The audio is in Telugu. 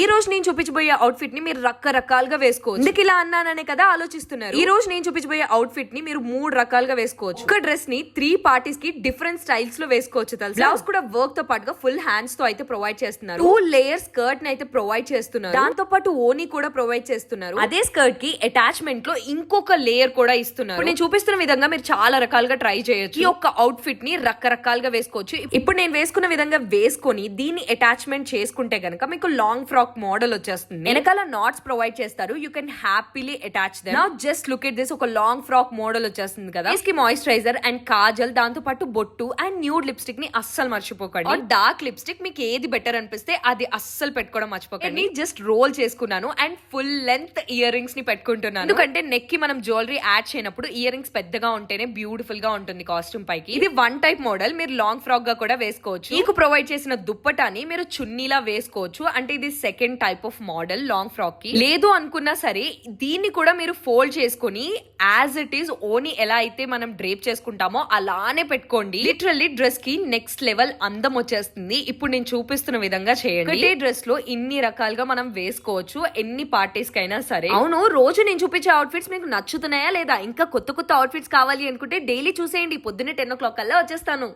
ఈ రోజు నేను చూపించబోయే అవుట్ఫిట్ ని మీరు రకరకాలుగా వేసుకోవచ్చు. ఎందుకు ఇలా అన్నాననే కదా ఆలోచిస్తున్నారు. ఈ రోజు నేను చూపించబోయే అవుట్ఫిట్ ని మీరు 3 రకాలుగా వేసుకోవచ్చు. ఒక డ్రెస్ ని 3 పార్టీస్ కి డిఫరెంట్ స్టైల్స్ లో వేసుకోవచ్చు. తెలుసు, బ్లౌజ్ కూడా వర్క్ తో పాటుగా ఫుల్ హ్యాండ్స్ తో అయితే ప్రొవైడ్ చేస్తున్నారు. 2 లేయర్ స్కర్ట్ ని అయితే ప్రొవైడ్ చేస్తున్నారు. దాంతో పాటు ఓని కూడా ప్రొవైడ్ చేస్తున్నారు. అదే స్కర్ట్ కి అటాచ్మెంట్ లో ఇంకొక లేయర్ కూడా ఇస్తున్నారు. నేను చూపిస్తున్న విధంగా మీరు చాలా రకాలుగా ట్రై చేయొచ్చు. ఈ ఒక్క అవుట్ఫిట్ ని రకరకాలుగా వేసుకోవచ్చు. ఇప్పుడు నేను వేసుకున్న విధంగా వేసుకొని దీన్ని అటాచ్మెంట్ చేసుకుంటే గనక మీకు లాంగ్ ఫ్రాక్ మోడల్ వచ్చేస్తుంది. వెనకాల నాట్స్ ప్రొవైడ్ చేస్తారు. You can happily attach them. Now just look at this. ఒక లాంగ్ ఫ్రాక్ మోడల్ వచ్చేస్తుంది కదా. ఫేస్ కి మాయిశ్చరైజర్ అండ్ కాజల్, దాంతో పాటు బొట్టు అండ్ న్యూడ్ లిప్స్టిక్ ని అస్సలు మర్చిపోకండి. డార్క్ లిప్స్టిక్ మీకు ఏది బెటర్ అనిపిస్తే అది అస్సలు పెట్టుకోవడం మర్చిపోకండి. జస్ట్ రోల్ చేసుకున్నాను and full length ear rings ని పెట్టుకుంటున్నాను. ఎందుకంటే నెక్ కి మనం జ్యువెలరీ యాడ్ చేయనప్పుడు ఇయర్ రింగ్స్ పెద్దగా ఉంటేనే బ్యూటిఫుల్ గా ఉంటుంది కాస్ట్యూమ్ పైకి. ఇది 1 టైప్ మోడల్. మీరు లాంగ్ ఫ్రాక్ గా కూడా వేసుకోవచ్చు. మీకు ప్రొవైడ్ చేసిన దుప్పటాని మీరు చున్నీలా వేసుకోవచ్చు. అంటే ఇది second type of model long frock కి. లేదు అనుకున్నా సరే దీన్ని కూడా మీరు ఫోల్డ్ చేసుకుని యాజ్ ఇట్ ఈస్ ఓని ఎలా అయితే మనం డ్రేప్ చేసుకుంటామో అలానే పెట్టుకోండి. లిటరల్లీ డ్రెస్ కి నెక్స్ట్ లెవెల్ అందం వచ్చేస్తుంది. ఇప్పుడు నేను చూపిస్తున్న విధంగా చేయండి. ఒకటే డ్రెస్ లో ఇన్ని రకాలుగా మనం వేసుకోవచ్చు, ఎన్ని పార్టీస్ కైనా సరే. అవును, రోజు నేను చూపించే అవుట్ఫిట్స్ మీకు నచ్చుతున్నాయా లేదా? ఇంకా కొత్త కొత్త అవుట్ఫిట్స్ కావాలి అనుకుంటే డైలీ చూసేయండి. పొద్దున్నే 10 o'clock కల్లా వచ్చేస్తాను.